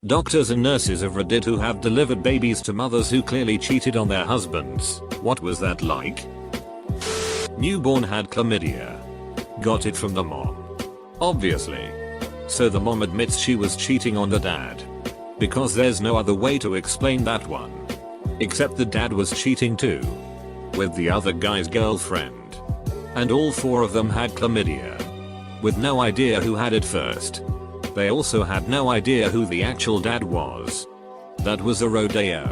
Doctors and nurses of Reddit who have delivered babies to mothers who clearly cheated on their husbands. What was that like? Newborn had chlamydia. Got it from the mom. Obviously. So the mom admits she was cheating on the dad. Because there's no other way to explain that one. Except the dad was cheating too. With the other guy's girlfriend. And all four of them had chlamydia. With no idea who had it first. They also had no idea who the actual dad was. That was a rodeo.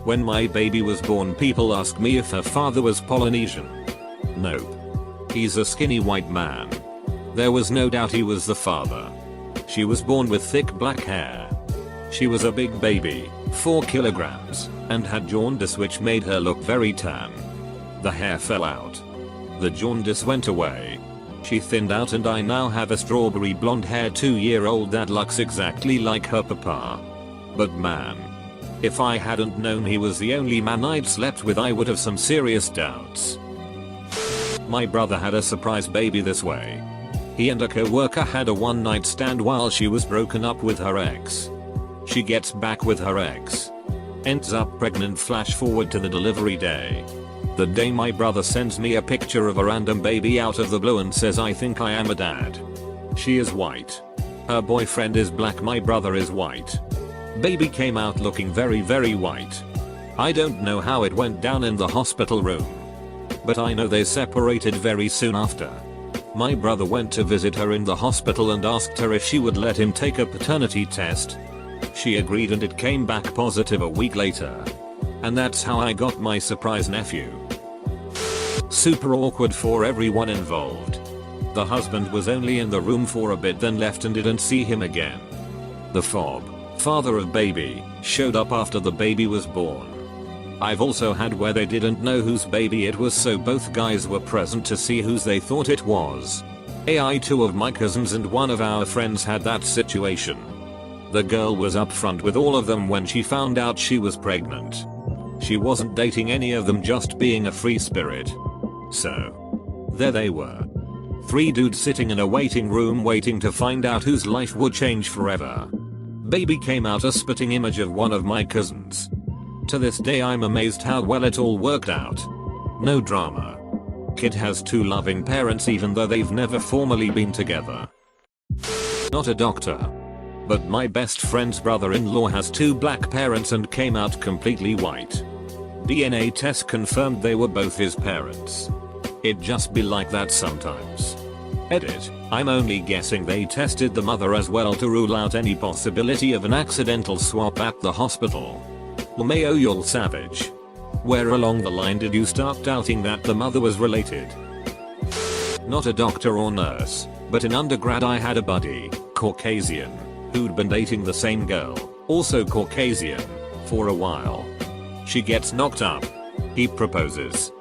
When my baby was born, people asked me if her father was Polynesian. Nope. He's a skinny white man. There was no doubt he was the father. She was born with thick black hair. She was a big baby, 4 kilograms, and had jaundice which made her look very tan. The hair fell out. The jaundice went away. She thinned out and I now have a strawberry blonde hair 2-year-old that looks exactly like her papa. But man. If I hadn't known he was the only man I'd slept with, I would have some serious doubts. My brother had a surprise baby this way. He and a co-worker had a one-night stand while she was broken up with her ex. She gets back with her ex. Ends up pregnant. Flash forward to the delivery day. The day my brother sends me a picture of a random baby out of the blue and says, "I think I am a dad." She is white. Her boyfriend is black. My brother is white. Baby came out looking very white. I don't know how it went down in the hospital room. But I know they separated very soon after. My brother went to visit her in the hospital and asked her if she would let him take a paternity test. She agreed and it came back positive a week later. And that's how I got my surprise nephew. Super awkward for everyone involved. The husband was only in the room for a bit, then left and didn't see him again. The father of baby, showed up after the baby was born. I've also had where they didn't know whose baby it was, so both guys were present to see whose they thought it was. Two of my cousins and one of our friends had that situation. The girl was upfront with all of them when she found out she was pregnant. She wasn't dating any of them, just being a free spirit. So there they were. 3 dudes sitting in a waiting room waiting to find out whose life would change forever. Baby came out a spitting image of one of my cousins. To this day I'm amazed how well it all worked out. No drama. Kid has 2 loving parents even though they've never formally been together. Not a doctor. But my best friend's brother-in-law has 2 black parents and came out completely white. DNA test confirmed they were both his parents. It just be like that sometimes. Edit. I'm only guessing they tested the mother as well to rule out any possibility of an accidental swap at the hospital. LMAO, you're savage. Where along the line did you start doubting that the mother was related? Not a doctor or nurse, but in undergrad I had a buddy, Caucasian, who'd been dating the same girl, also Caucasian, for a while. She gets knocked up. He proposes.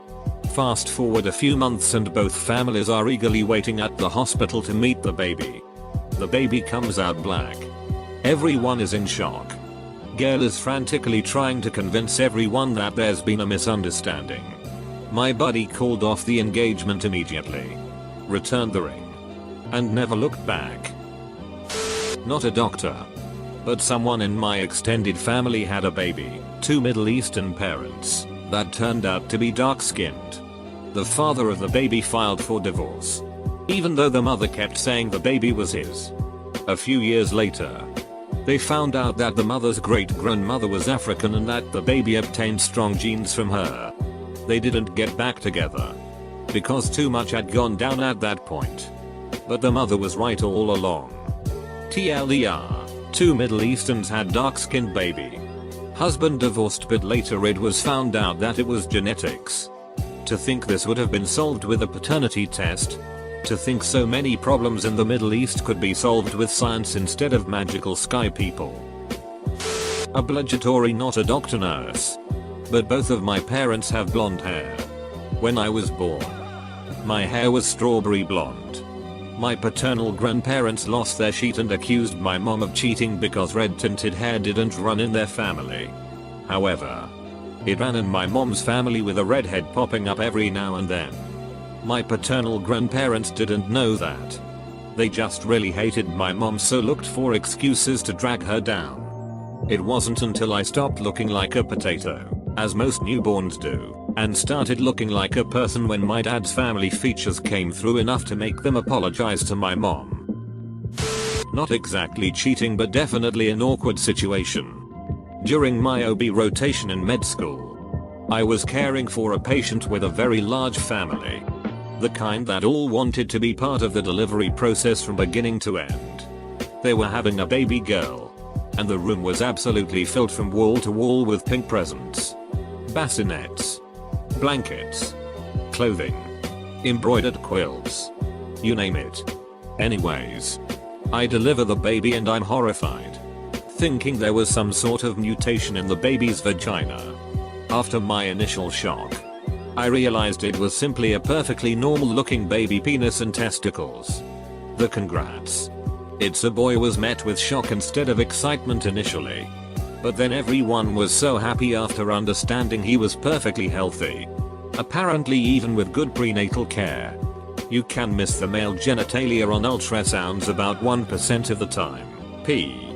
Fast forward a few months and both families are eagerly waiting at the hospital to meet the baby. The baby comes out black. Everyone is in shock. Girl is frantically trying to convince everyone that there's been a misunderstanding. My buddy called off the engagement immediately. Returned the ring. And never looked back. Not a doctor. But someone in my extended family had a baby, 2 Middle Eastern parents, that turned out to be dark-skinned. The father of the baby filed for divorce. Even though the mother kept saying the baby was his. A few years later, they found out that the mother's great-grandmother was African and that the baby obtained strong genes from her. They didn't get back together. Because too much had gone down at that point. But the mother was right all along. TLDR. 2 Middle Easterns had dark-skinned baby. Husband divorced, but later it was found out that it was genetics. To think this would have been solved with a paternity test. To think so many problems in the Middle East could be solved with science instead of magical sky people. Obligatory. Not a doctor, nurse. But both of my parents have blonde hair. When I was born, my hair was strawberry blonde. My paternal grandparents lost their shit and accused my mom of cheating because red tinted hair didn't run in their family. However, it ran in my mom's family with a redhead popping up every now and then. My paternal grandparents didn't know that. They just really hated my mom, so looked for excuses to drag her down. It wasn't until I stopped looking like a potato, as most newborns do, and started looking like a person when my dad's family features came through enough to make them apologize to my mom. Not exactly cheating, but definitely an awkward situation. During my OB rotation in med school, I was caring for a patient with a very large family. The kind that all wanted to be part of the delivery process from beginning to end. They were having a baby girl, and the room was absolutely filled from wall to wall with pink presents, bassinets, blankets, clothing, embroidered quilts, you name it. Anyways, I deliver the baby and I'm horrified, thinking there was some sort of mutation in the baby's vagina. After my initial shock, I realized it was simply a perfectly normal looking baby penis and testicles. The congrats. It's a boy was met with shock instead of excitement initially. But then everyone was so happy after understanding he was perfectly healthy. Apparently even with good prenatal care. You can miss the male genitalia on ultrasounds about 1% of the time. P.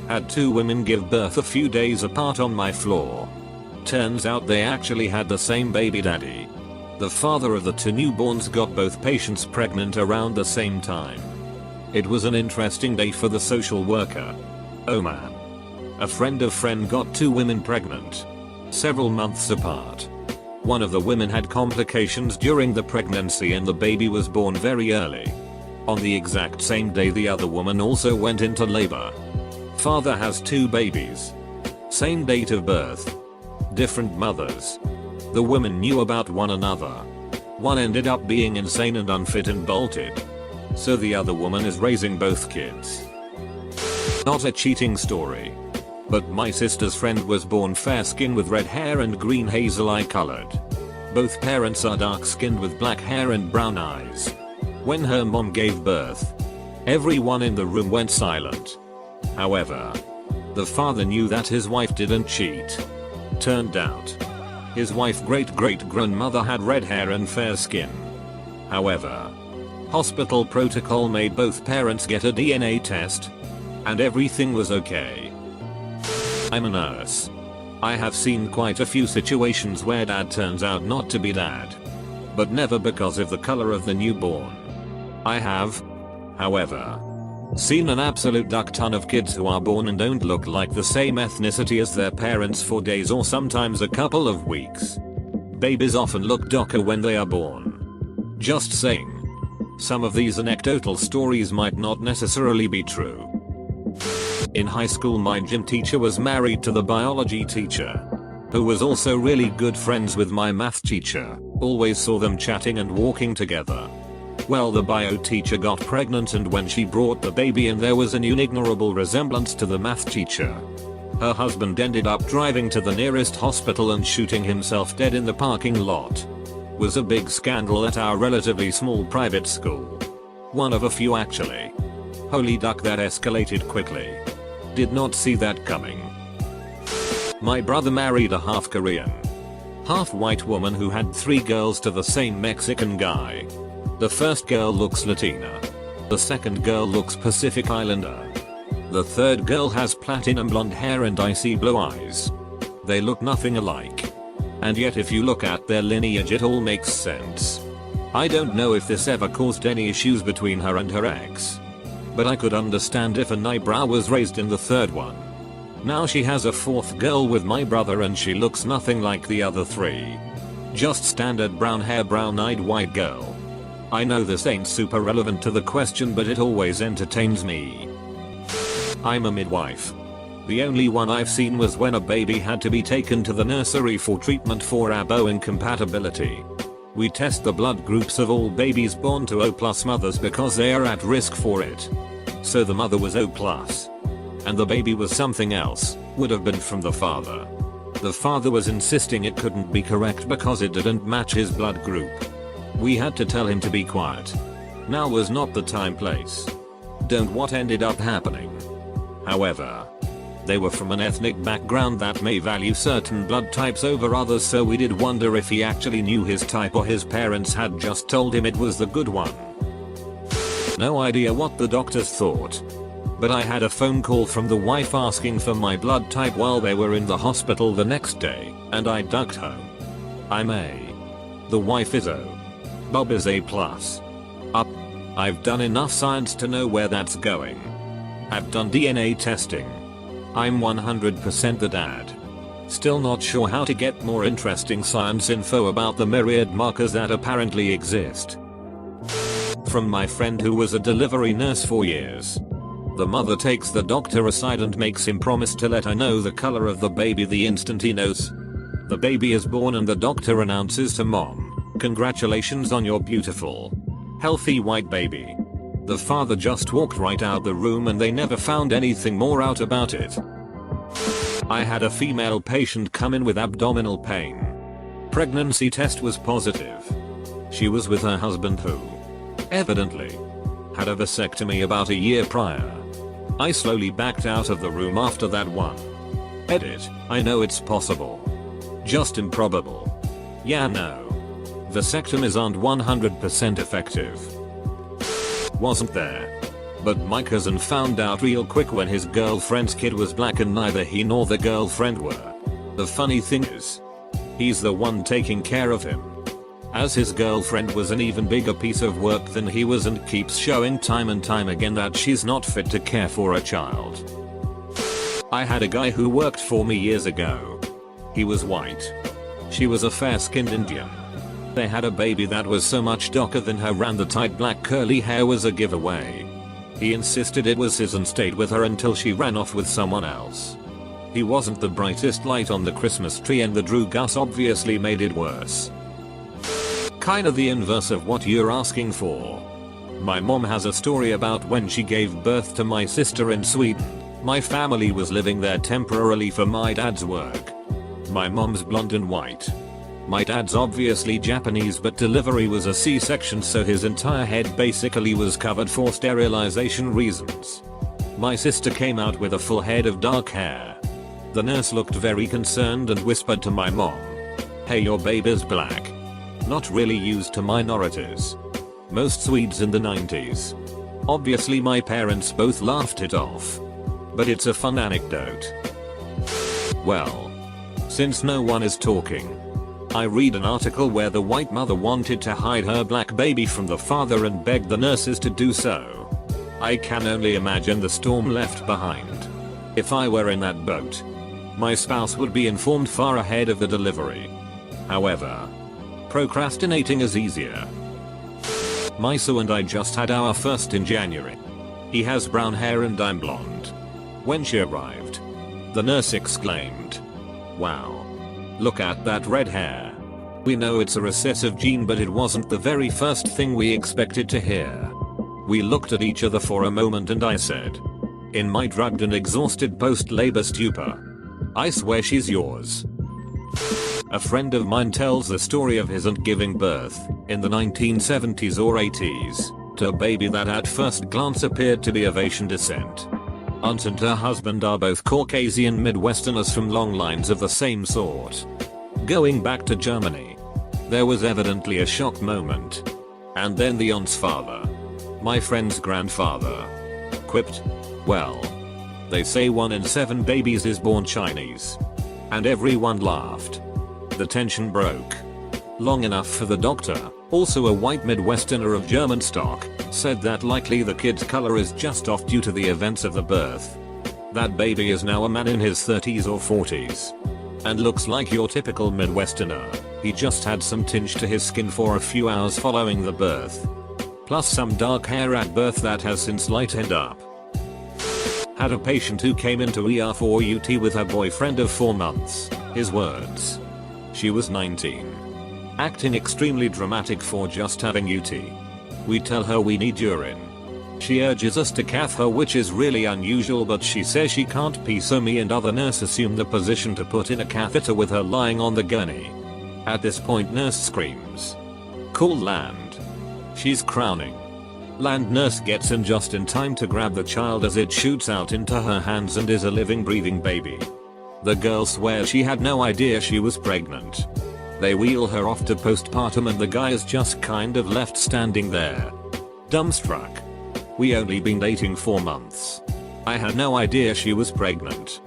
Had 2 women give birth a few days apart on my floor. Turns out they actually had the same baby daddy. The father of the 2 newborns got both patients pregnant around the same time. It was an interesting day for the social worker. Oh man. A friend of friend got 2 women pregnant. Several months apart. One of the women had complications during the pregnancy and the baby was born very early. On the exact same day the other woman also went into labor. Father has 2 babies. Same date of birth. Different mothers. The women knew about one another. One ended up being insane and unfit and bolted. So the other woman is raising both kids. Not a cheating story. But my sister's friend was born fair-skinned with red hair and green hazel eye colored. Both parents are dark-skinned with black hair and brown eyes. When her mom gave birth, everyone in the room went silent. However, the father knew that his wife didn't cheat. Turned out, his wife's great-great-grandmother had red hair and fair skin. However, hospital protocol made both parents get a DNA test, and everything was okay. I'm a nurse. I have seen quite a few situations where dad turns out not to be dad. But never because of the color of the newborn. I have, however, seen an absolute duck ton of kids who are born and don't look like the same ethnicity as their parents for days or sometimes a couple of weeks. Babies often look darker when they are born. Just saying. Some of these anecdotal stories might not necessarily be true. In high school my gym teacher was married to the biology teacher, who was also really good friends with my math teacher. Always saw them chatting and walking together. Well, the bio teacher got pregnant and when she brought the baby in there was an unignorable resemblance to the math teacher. Her husband ended up driving to the nearest hospital and shooting himself dead in the parking lot. Was a big scandal at our relatively small private school. One of a few actually. Holy duck, that escalated quickly. Did not see that coming. My brother married a half Korean, half white woman who had 3 girls to the same Mexican guy. The first girl looks Latina. The second girl looks Pacific Islander. The third girl has platinum blonde hair and icy blue eyes. They look nothing alike. And yet if you look at their lineage it all makes sense. I don't know if this ever caused any issues between her and her ex. But I could understand if an eyebrow was raised in the third one. Now she has a 4th girl with my brother and she looks nothing like the other 3. Just standard brown hair, brown eyed white girl. I know this ain't super relevant to the question but it always entertains me. I'm a midwife. The only one I've seen was when a baby had to be taken to the nursery for treatment for abo incompatibility. We test the blood groups of all babies born to O+ mothers because they are at risk for it. So the mother was O+. And the baby was something else, would have been from the father. The father was insisting it couldn't be correct because it didn't match his blood group. We had to tell him to be quiet. Now was not the time place. Don't what ended up happening. However, they were from an ethnic background that may value certain blood types over others, so we did wonder if he actually knew his type or his parents had just told him it was the good one. No idea what the doctors thought. But I had a phone call from the wife asking for my blood type while they were in the hospital the next day, and I ducked home. I'm A. The wife is O. Bob is A+. Up. I've done enough science to know where that's going. I've done DNA testing. I'm 100% the dad. Still not sure how to get more interesting science info about the myriad markers that apparently exist. From my friend who was a delivery nurse for years. The mother takes the doctor aside and makes him promise to let her know the color of the baby the instant he knows. The baby is born and the doctor announces to mom, "Congratulations on your beautiful, healthy white baby." The father just walked right out the room and they never found anything more out about it. I had a female patient come in with abdominal pain. Pregnancy test was positive. She was with her husband who, evidently, had a vasectomy about a year prior. I slowly backed out of the room after that one. Edit, I know it's possible. Just improbable. Yeah, no. Vasectomies aren't 100% effective. Wasn't there. But my cousin found out real quick when his girlfriend's kid was black and neither he nor the girlfriend were. The funny thing is, he's the one taking care of him, as his girlfriend was an even bigger piece of work than he was and keeps showing time and time again that she's not fit to care for a child. I had a guy who worked for me years ago. He was white. She was a fair-skinned Indian. They had a baby that was so much darker than her and the tight black curly hair was a giveaway. He insisted it was his and stayed with her until she ran off with someone else. He wasn't the brightest light on the Christmas tree and the Drew Gus obviously made it worse. Kinda the inverse of what you're asking for. My mom has a story about when she gave birth to my sister in Sweden. My family was living there temporarily for my dad's work. My mom's blonde and white. My dad's obviously Japanese but delivery was a C-section so his entire head basically was covered for sterilization reasons. My sister came out with a full head of dark hair. The nurse looked very concerned and whispered to my mom, "Hey, your baby's black." Not really used to minorities. Most Swedes in the 90s. Obviously my parents both laughed it off. But it's a fun anecdote. Well, since no one is talking, I read an article where the white mother wanted to hide her black baby from the father and begged the nurses to do so. I can only imagine the storm left behind. If I were in that boat, my spouse would be informed far ahead of the delivery. However, procrastinating is easier. My Sue and I just had our first in January. He has brown hair and I'm blonde. When she arrived, the nurse exclaimed, "Wow. Look at that red hair." We know it's a recessive gene but it wasn't the very first thing we expected to hear. We looked at each other for a moment and I said, in my drugged and exhausted post-labor stupor, "I swear she's yours." A friend of mine tells the story of his aunt giving birth, in the 1970s or 80s, to a baby that at first glance appeared to be of Asian descent. Aunt and her husband are both Caucasian Midwesterners from long lines of the same sort. Going back to Germany, there was evidently a shock moment. And then the aunt's father, my friend's grandfather, quipped, "Well, they say 1 in 7 babies is born Chinese." And everyone laughed. The tension broke. Long enough for the doctor, also a white Midwesterner of German stock, said that likely the kid's color is just off due to the events of the birth. That baby is now a man in his 30s or 40s. And looks like your typical Midwesterner. He just had some tinge to his skin for a few hours following the birth. Plus some dark hair at birth that has since lightened up. Had a patient who came into ER for UT with her boyfriend of 4 months. His words. She was 19. Acting extremely dramatic for just having UT. We tell her we need urine. She urges us to cath her, which is really unusual, but she says she can't pee, so me and other nurse assume the position to put in a catheter with her lying on the gurney. At this point nurse screams, "Call land." She's crowning. Land nurse gets in just in time to grab the child as it shoots out into her hands and is a living breathing baby. The girl swears she had no idea she was pregnant. They wheel her off to postpartum and the guy is just kind of left standing there, dumbstruck. We only been dating 4 months. I had no idea she was pregnant.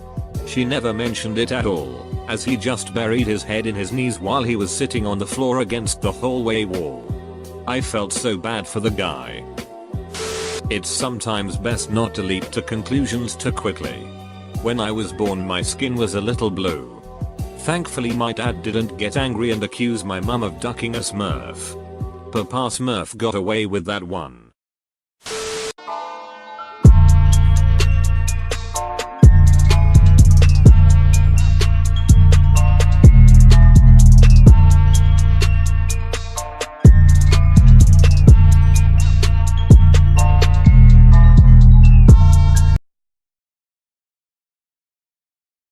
She never mentioned it at all, as he just buried his head in his knees while he was sitting on the floor against the hallway wall. I felt so bad for the guy. It's sometimes best not to leap to conclusions too quickly. When I was born my skin was a little blue. Thankfully my dad didn't get angry and accuse my mum of ducking a smurf. Papa Smurf got away with that one.